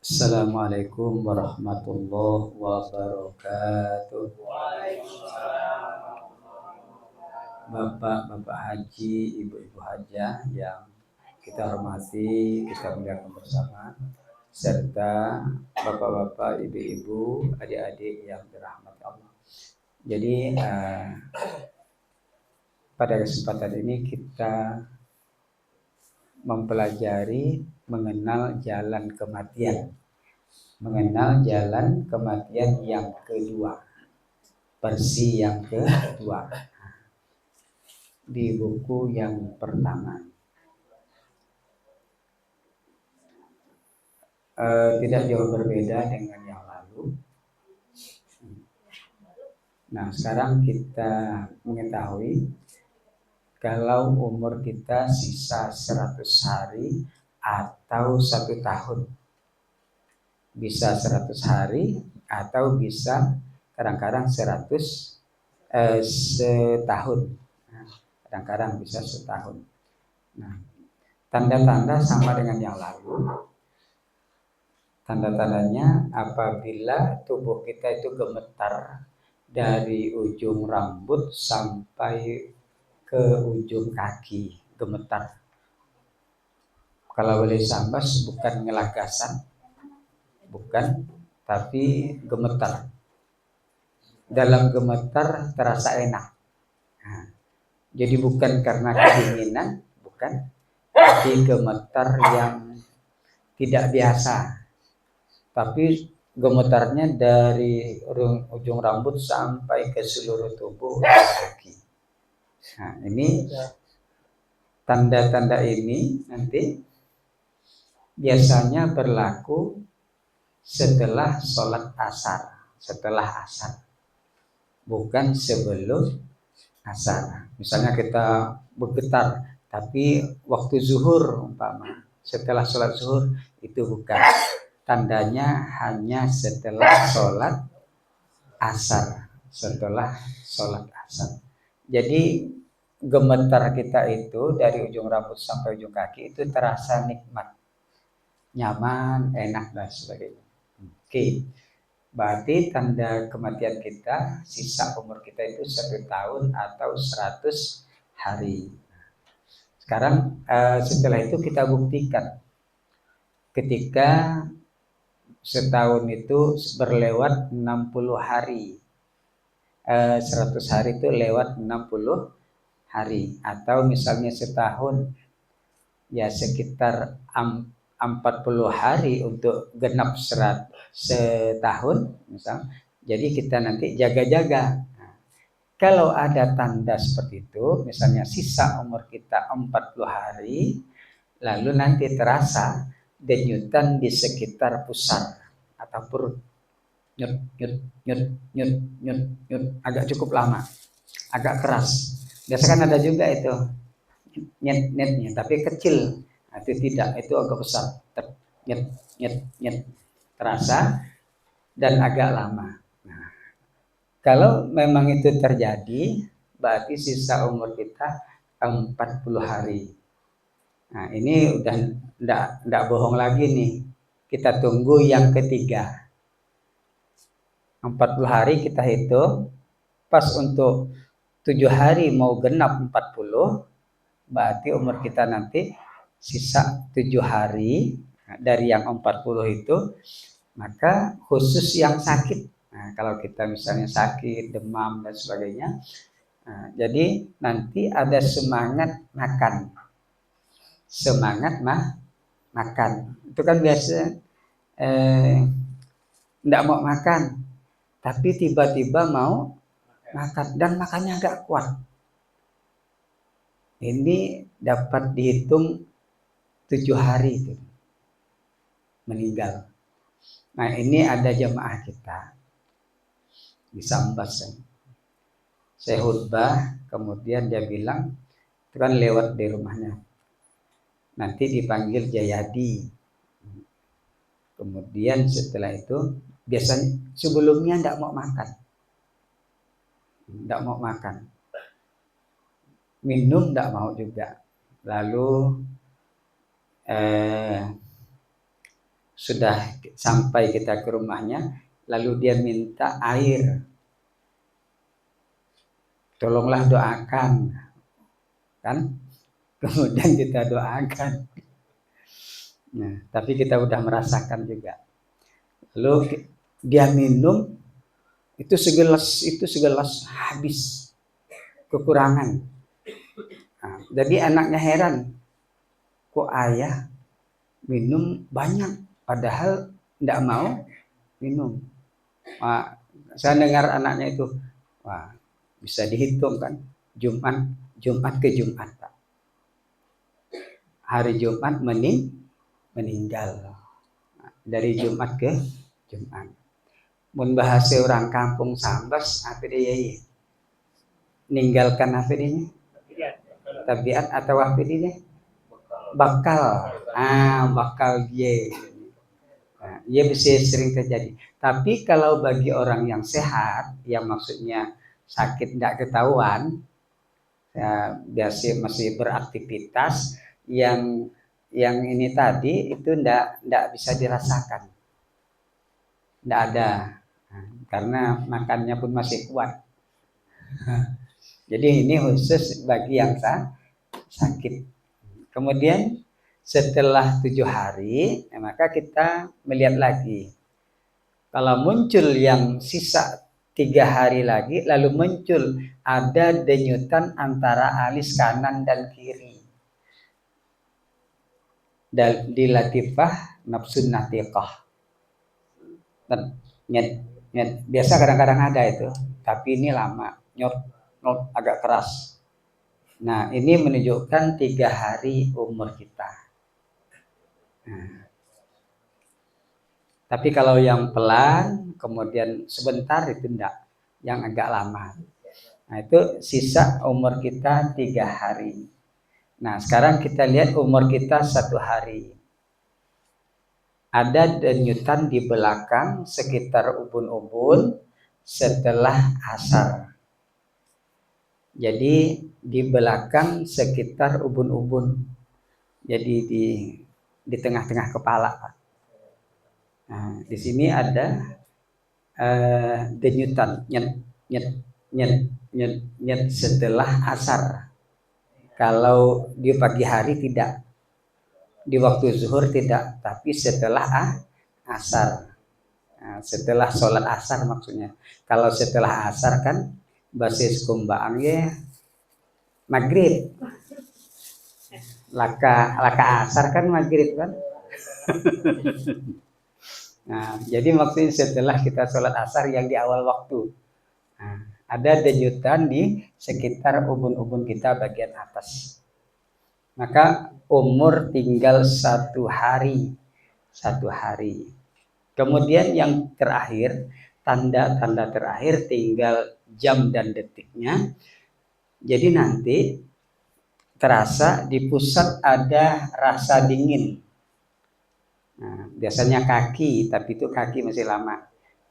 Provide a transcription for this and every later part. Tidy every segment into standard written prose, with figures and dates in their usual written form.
Assalamualaikum warahmatullahi wabarakatuh. Bapak-bapak haji, ibu-ibu hajah yang kita hormati, kita muliakan bersama, serta bapak-bapak, ibu-ibu, adik-adik yang dirahmati Allah. Jadi pada kesempatan ini kita mempelajari mengenal jalan kematian, mengenal jalan kematian yang kedua, versi yang kedua di buku yang pertama. Tidak jauh berbeda dengan yang lalu. Nah, sekarang kita mengetahui kalau umur kita sisa 100 hari atau 1 tahun. Bisa 100 hari atau bisa kadang-kadang 100 setahun. Kadang-kadang bisa setahun. Nah, tanda-tanda sama dengan yang lalu. Tanda-tandanya apabila tubuh kita itu gemetar dari ujung rambut sampai ke ujung kaki, gemetar. Kalau boleh sambas bukan ngelagasan, bukan, tapi gemetar. Dalam gemetar terasa enak. Nah, jadi bukan karena kedinginan, bukan, tapi gemetar yang tidak biasa. Tapi gemetarnya dari ujung rambut sampai ke seluruh tubuh kaki. Nah, ini tanda-tanda ini nanti biasanya berlaku setelah sholat asar, bukan sebelum asar. Misalnya kita bergetar, tapi waktu zuhur umpama, setelah sholat zuhur itu bukan. Tandanya hanya setelah sholat asar, Jadi gemetar kita itu dari ujung rambut sampai ujung kaki itu terasa nikmat, nyaman, enak dan sebagainya. Oke, berarti tanda kematian kita, sisa umur kita itu 1 tahun atau 100 hari. Sekarang setelah itu kita buktikan ketika setahun itu berlewat 60 hari. 100 hari itu lewat 60 hari. Atau misalnya setahun, ya sekitar 40 hari untuk genap setahun. Misal. Jadi kita nanti jaga-jaga. Kalau ada tanda seperti itu, misalnya sisa umur kita 40 hari, lalu nanti terasa denyutan di sekitar pusar atau perut, nyut nyut nyut nyut nyut nyut, agak cukup lama, agak keras. Biasa kan ada juga itu nyet nyetnya, tapi kecil. Nah, itu tidak, itu agak besar, nyet nyet nyet, terasa dan agak lama. Nah, kalau memang itu terjadi, berarti sisa umur kita 40 hari. Nah, ini udah enggak bohong lagi nih. Kita tunggu yang ketiga. 40 hari kita hitung, pas untuk 7 hari mau genap 40, berarti umur kita nanti sisa 7 hari dari yang 40 itu, maka khusus yang sakit. Nah, kalau kita misalnya sakit, demam dan sebagainya, nah, jadi nanti ada semangat makan. Makan. Itu kan biasa enggak mau makan, tapi tiba-tiba mau makan dan makannya agak kuat. Ini dapat dihitung 7 hari itu meninggal. Nah, ini ada jemaah kita di Sambas. Saya khutbah, kemudian dia bilang, itu kan lewat di rumahnya. Nanti dipanggil Jayadi. Kemudian setelah itu, biasanya sebelumnya enggak mau makan. Minum enggak mau juga. Lalu Sudah sampai kita ke rumahnya, lalu dia minta air. Tolonglah doakan, kan? Kemudian kita doakan. Nah, tapi kita udah merasakan juga. Lalu dia minum itu segelas habis, kekurangan. Nah, jadi anaknya heran, kok ayah minum banyak, padahal tidak mau minum. Wah, saya dengar anaknya itu, wah bisa dihitung kan, Jumat ke Jumat, Pak. Hari Jumat meninggal. Dari Jumat ke Jumat. Mun bahasa orang kampung Sambas, apa dia ninggalkan apa dia? Tabiat atau apa dia? Bakal. Bakal dia. Nah, ia bisa sering terjadi. Tapi kalau bagi orang yang sehat, yang maksudnya sakit tidak ketahuan, ya, biasa masih beraktivitas, yang ini tadi itu tidak bisa dirasakan, tidak ada. Nah, karena makannya pun masih kuat. Jadi ini khusus bagi yang sakit. Kemudian setelah 7 hari, maka kita melihat lagi. Kalau muncul yang sisa 3 hari lagi, lalu muncul ada denyutan antara alis kanan dan kiri. Dan di latifah nafsun natiqah. Biasa kadang-kadang ada itu, tapi ini lama, nyot agak keras. Nah, ini menunjukkan 3 hari umur kita. Nah, tapi kalau yang pelan, kemudian sebentar itu enggak, yang agak lama. Nah, itu sisa umur kita 3 hari. Nah, sekarang kita lihat umur kita 1 hari. Ada denyutan di belakang sekitar ubun-ubun setelah asar. Jadi di belakang sekitar ubun-ubun. Jadi di tengah-tengah kepala. Nah, di sini ada denyutan nyet setelah asar. Kalau di pagi hari tidak, di waktu zuhur tidak, tapi setelah asar. Nah, setelah sholat asar maksudnya. Kalau setelah asar kan basis kumbaangnya maghrib. Laka asar kan maghrib kan. Nah, jadi maksudnya setelah kita sholat asar yang di awal waktu. Nah, ada denyutan di sekitar ubun-ubun kita bagian atas. Maka umur tinggal 1 hari. 1 hari. Kemudian yang terakhir, tanda-tanda terakhir tinggal jam dan detiknya. Jadi nanti terasa di pusat ada rasa dingin. Nah, biasanya kaki, tapi itu kaki masih lama.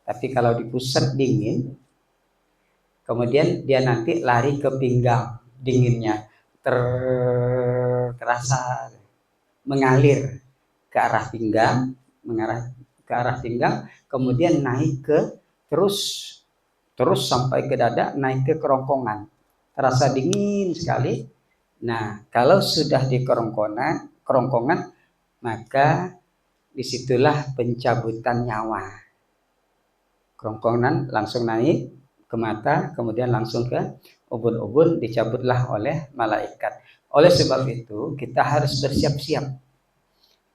Tapi kalau di pusat dingin, kemudian dia nanti lari ke pinggang, dinginnya terasa mengalir ke arah pinggang, mengarah ke arah pinggang, kemudian naik ke terus sampai ke dada, naik ke kerongkongan. Terasa dingin sekali. Nah, kalau sudah di kerongkongan, maka disitulah pencabutan nyawa. Kerongkongan langsung naik ke mata, kemudian langsung ke ubun-ubun, dicabutlah oleh malaikat. Oleh sebab itu kita harus bersiap-siap.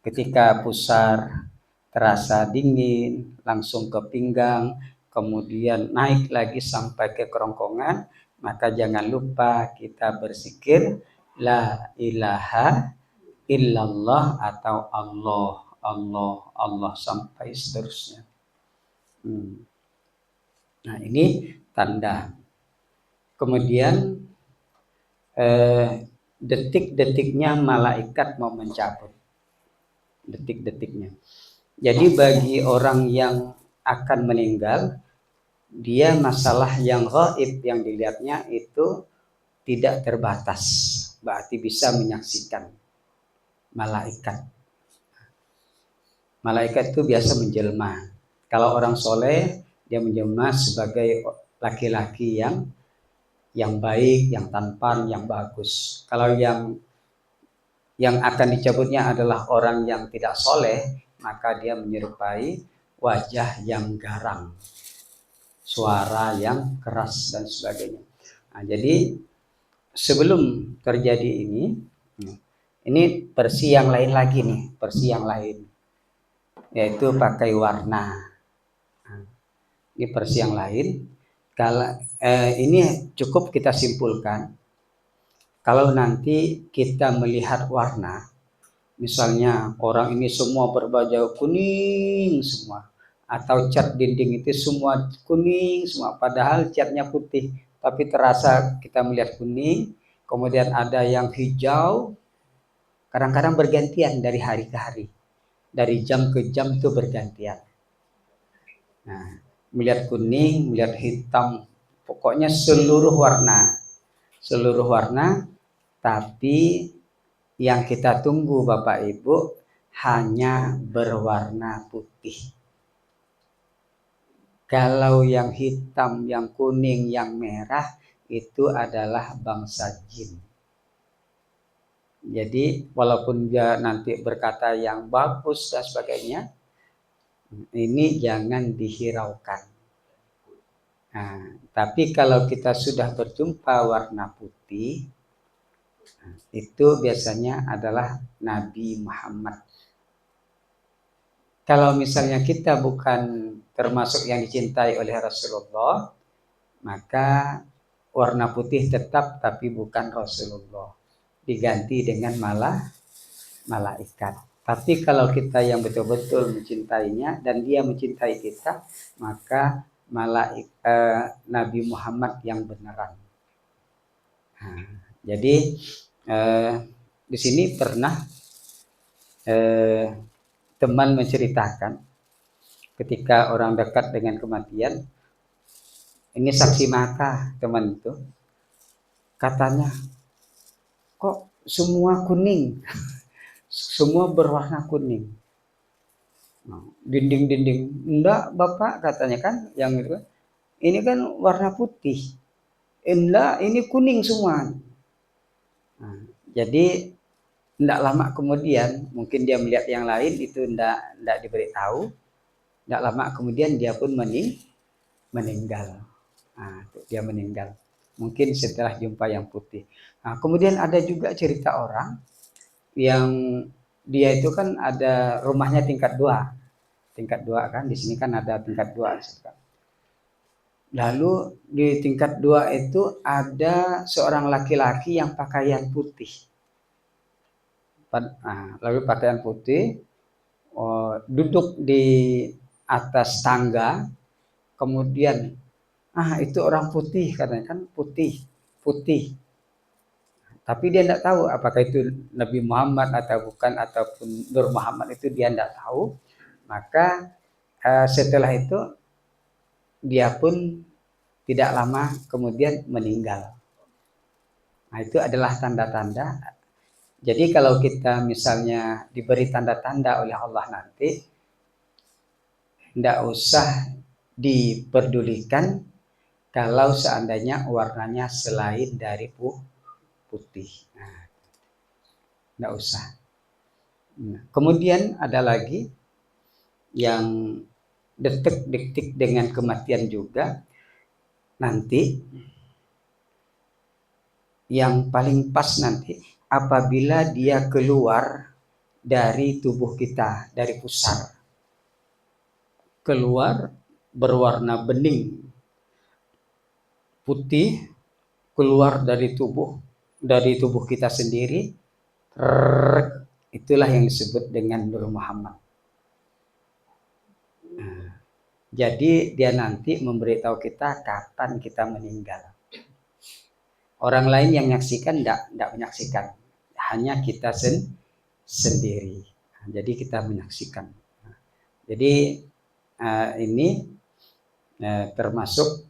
Ketika pusar terasa dingin, langsung ke pinggang, kemudian naik lagi sampai ke kerongkongan, maka jangan lupa kita berzikir la ilaha illallah atau Allah sampai seterusnya. Nah, ini tanda. Kemudian detik-detiknya malaikat mau mencabut. Detik-detiknya. Jadi bagi orang yang akan meninggal, dia masalah yang gaib yang dilihatnya itu tidak terbatas. Berarti bisa menyaksikan malaikat. Malaikat itu biasa menjelma. Kalau orang soleh, dia menjelma sebagai laki-laki yang baik, yang tampan, yang bagus. Kalau yang akan dicabutnya adalah orang yang tidak soleh, maka dia menyerupai wajah yang garang, suara yang keras dan sebagainya. Nah, jadi sebelum terjadi ini versi yang lain lagi nih, versi yang lain, yaitu pakai warna. Nah, ini versi yang lain. Kalau ini cukup kita simpulkan, kalau nanti kita melihat warna, misalnya orang ini semua berbaju kuning semua, atau cat dinding itu semua kuning semua, padahal catnya putih, tapi terasa kita melihat kuning, kemudian ada yang hijau, kadang-kadang bergantian dari hari ke hari, dari jam ke jam itu bergantian. Nah, melihat kuning, melihat hitam, pokoknya seluruh warna, tapi yang kita tunggu Bapak Ibu hanya berwarna putih. Kalau yang hitam, yang kuning, yang merah itu adalah bangsa jin. Jadi walaupun dia nanti berkata yang bagus dan sebagainya, ini jangan dihiraukan. Nah, tapi kalau kita sudah berjumpa warna putih, itu biasanya adalah Nabi Muhammad. Kalau misalnya kita bukan termasuk yang dicintai oleh Rasulullah, maka warna putih tetap tapi bukan Rasulullah. Diganti dengan malaikat. Tapi kalau kita yang betul-betul mencintainya dan dia mencintai kita, maka Nabi Muhammad yang beneran. Nah, jadi di sini pernah teman menceritakan ketika orang dekat dengan kematian, ini saksi mata teman itu, katanya kok semua kuning, semua berwarna kuning. Dinding-dinding, enggak Bapak katanya kan, yang itu kan, ini kan warna putih, enggak ini kuning semua. Nah, jadi enggak lama kemudian, mungkin dia melihat yang lain itu enggak diberitahu, enggak lama kemudian dia pun meninggal. Nah, dia meninggal. Mungkin setelah jumpa yang putih. Nah, kemudian ada juga cerita orang yang dia itu kan ada rumahnya tingkat 2. Tingkat 2 kan, di sini kan ada tingkat 2. Lalu di tingkat 2 itu ada seorang laki-laki yang pakaian putih. Nah, lalu pakaian putih, duduk di atas tangga, kemudian itu orang putih katanya kan, putih. Tapi dia tidak tahu apakah itu Nabi Muhammad atau bukan, ataupun Nur Muhammad, itu dia tidak tahu. Maka setelah itu dia pun tidak lama kemudian meninggal. Nah, itu adalah tanda-tanda. Jadi kalau kita misalnya diberi tanda-tanda oleh Allah nanti, tidak usah diperdulikan kalau seandainya warnanya selain dari putih. Nah, tidak usah. Nah, kemudian ada lagi yang detik-detik dengan kematian juga, nanti yang paling pas nanti apabila dia keluar dari tubuh kita, dari pusar, keluar berwarna bening putih, keluar dari tubuh kita sendiri, itulah yang disebut dengan Nur Muhammad. Nah, jadi dia nanti memberitahu kita kapan kita meninggal. Orang lain yang menyaksikan tidak menyaksikan, hanya kita sendiri. Nah, jadi kita menyaksikan. Nah, jadi ini termasuk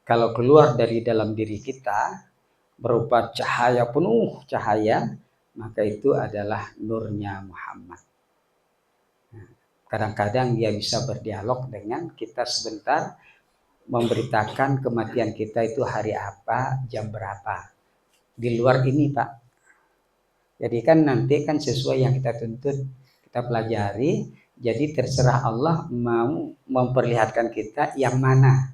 kalau keluar dari dalam diri kita berupa cahaya, penuh cahaya, maka itu adalah nurnya Muhammad. Nah, Kadang-kadang dia bisa berdialog dengan kita sebentar, memberitakan kematian kita itu hari apa, jam berapa. Di luar ini, Pak. Jadi kan nanti kan sesuai yang kita tuntut, kita pelajari. Jadi terserah Allah mau memperlihatkan kita yang mana.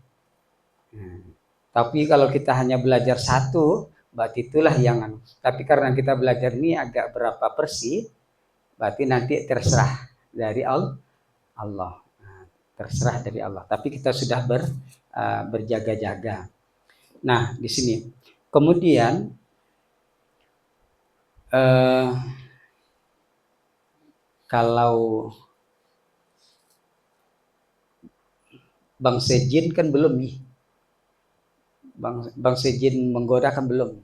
Tapi kalau kita hanya belajar satu, berarti itulah yang. Tapi karena kita belajar ini agak berapa persi, berarti nanti terserah dari Allah. Terserah dari Allah. Tapi kita sudah berjaga-jaga. Nah, di sini. Kemudian kalau Bang Sejin kan belum nih. Bang Sejin menggoda kan belum.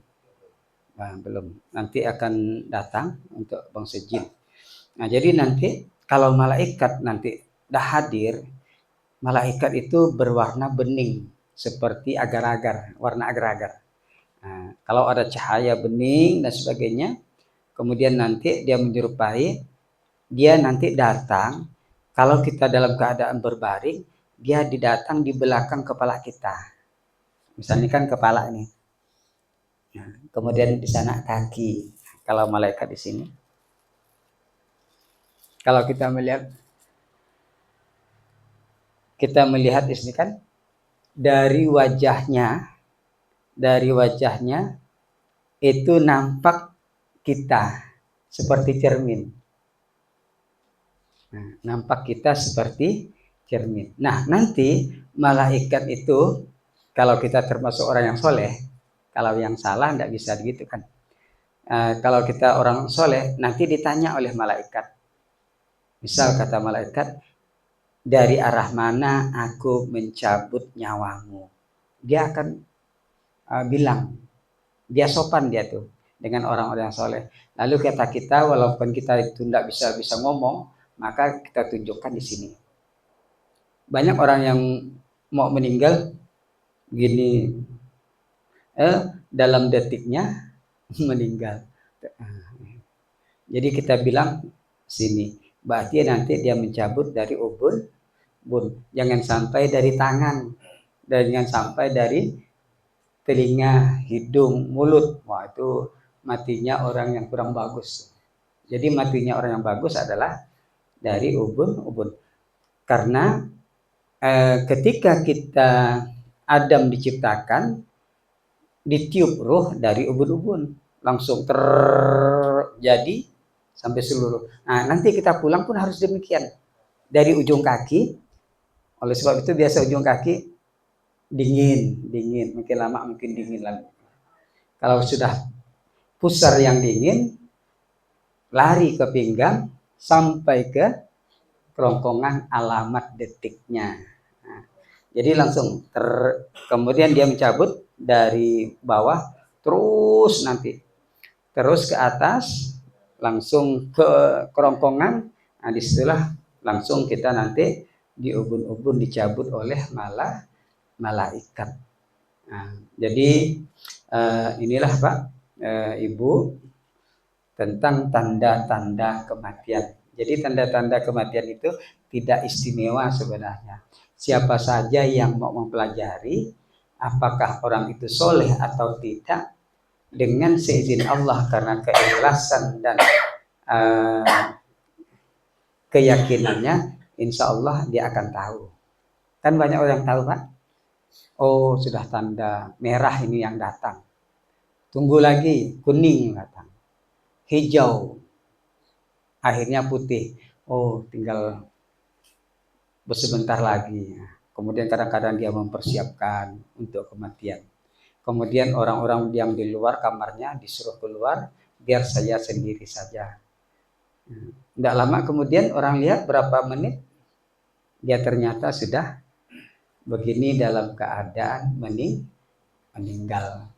Nah, belum. Nanti akan datang untuk Bang Sejin. Nah, jadi nanti kalau malaikat nanti dah hadir, malaikat itu berwarna bening seperti agar-agar, warna agar-agar. Nah, kalau ada cahaya bening dan sebagainya, kemudian nanti dia menyerupai, dia nanti datang. Kalau kita dalam keadaan berbaring, dia didatang di belakang kepala kita. Misalnya kan kepala ini. Nah, kemudian di sana kaki. Kalau malaikat di sini. Kalau kita melihat di sini kan dari wajahnya itu nampak kita seperti cermin. Nah, nampak kita seperti cermin. Nah, nanti malaikat itu kalau kita termasuk orang yang soleh, kalau yang salah nggak bisa gitu kan. Kalau kita orang soleh, nanti ditanya oleh malaikat. Misal kata malaikat, dari arah mana aku mencabut nyawamu? Dia akan bilang, dia sopan dia tuh dengan orang-orang yang soleh. Lalu kata kita, walaupun kita itu tidak bisa ngomong, maka kita tunjukkan di sini. Banyak orang yang mau meninggal gini, dalam detiknya meninggal. Jadi kita bilang sini, berarti nanti dia mencabut dari ubun, jangan sampai dari tangan, dan jangan sampai dari telinga, hidung, mulut. Wah, itu matinya orang yang kurang bagus. Jadi matinya orang yang bagus adalah dari ubun. Karena ketika kita Adam diciptakan, ditiup ruh dari ubun-ubun, langsung terjadi sampai seluruh. Nah, nanti kita pulang pun harus demikian. Dari ujung kaki, oleh sebab itu biasa ujung kaki dingin, makin lama mungkin dingin lagi. Kalau sudah pusar yang dingin, lari ke pinggang sampai ke kerongkongan alamat detiknya. Nah, jadi langsung kemudian dia mencabut dari bawah terus ke atas, langsung ke kerongkongan. Nah, disitulah langsung kita nanti di ubun-ubun dicabut oleh malaikat. Nah, jadi inilah Pak, Ibu, tentang tanda-tanda kematian. Jadi tanda-tanda kematian itu tidak istimewa sebenarnya. Siapa saja yang mau mempelajari, apakah orang itu soleh atau tidak, dengan seizin Allah karena keikhlasan dan keyakinannya, insya Allah dia akan tahu. Kan banyak orang tahu Pak, oh sudah tanda merah ini yang datang. Tunggu lagi, kuning datang. Hijau, akhirnya putih. Oh, tinggal sebentar lagi. Kemudian kadang-kadang dia mempersiapkan untuk kematian. Kemudian orang-orang yang di luar kamarnya disuruh keluar, biar saya sendiri saja. Tidak lama kemudian orang lihat berapa menit, dia ternyata sudah begini dalam keadaan meninggal.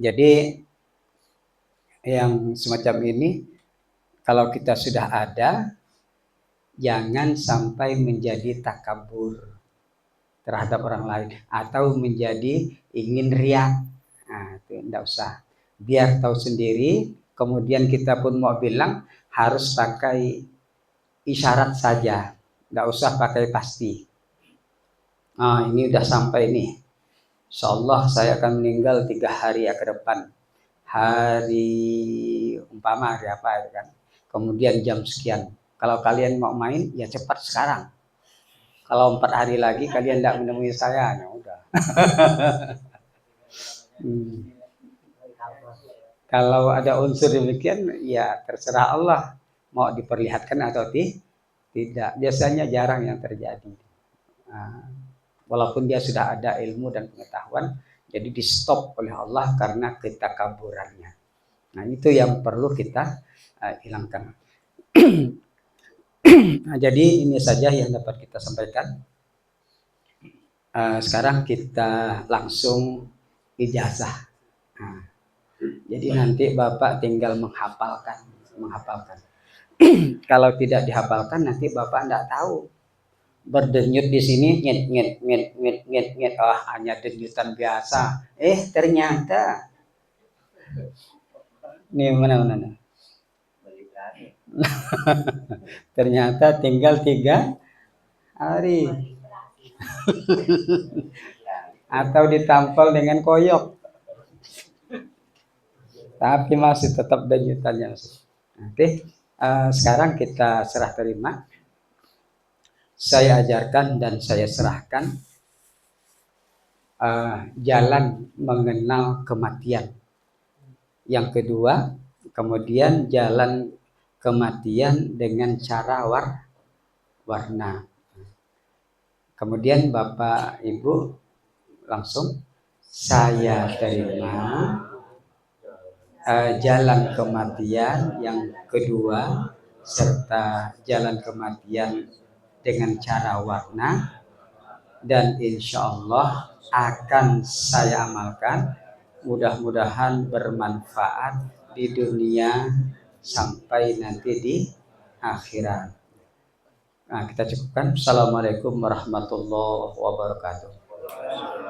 Jadi yang semacam ini, kalau kita sudah ada, jangan sampai menjadi takabur terhadap orang lain atau menjadi ingin riak. Nah, itu tidak usah. Biar tahu sendiri, kemudian kita pun mau bilang harus pakai isyarat saja, nggak usah pakai pasti. Ini udah sampai nih. Insyaallah saya akan meninggal 3 hari ya ke depan. Hari umpama hari apa ya kan. Kemudian jam sekian. Kalau kalian mau main ya cepat sekarang. Kalau 4 hari lagi kalian tidak menemui saya, ya udah. Kalau ada unsur demikian, ya terserah Allah mau diperlihatkan atau tidak. Biasanya jarang yang terjadi. Nah, walaupun dia sudah ada ilmu dan pengetahuan, jadi di stop oleh Allah karena ketakaburannya. Nah itu yang perlu kita hilangkan. Nah, jadi ini saja yang dapat kita sampaikan. Sekarang kita langsung ijazah. Nah, jadi nanti Bapak tinggal menghafalkan. Kalau tidak dihafalkan nanti Bapak tidak tahu. Berdenyut di sini nyet nyet nyet nyet nyet nyet, hanya denyutan biasa. Ternyata nih mana. Ternyata tinggal 3 hari. Atau ditampal dengan koyok. Tapi masih tetap denyutannya. Oke, sekarang kita serah terima. Saya ajarkan dan saya serahkan jalan mengenal kematian. Yang kedua, kemudian jalan kematian dengan cara warna. Kemudian Bapak Ibu langsung saya terima jalan kematian yang kedua serta jalan kematian dengan cara warna, dan insya Allah akan saya amalkan. Mudah-mudahan bermanfaat di dunia sampai nanti di akhirat. Nah, kita cukupkan. Assalamualaikum warahmatullahi wabarakatuh.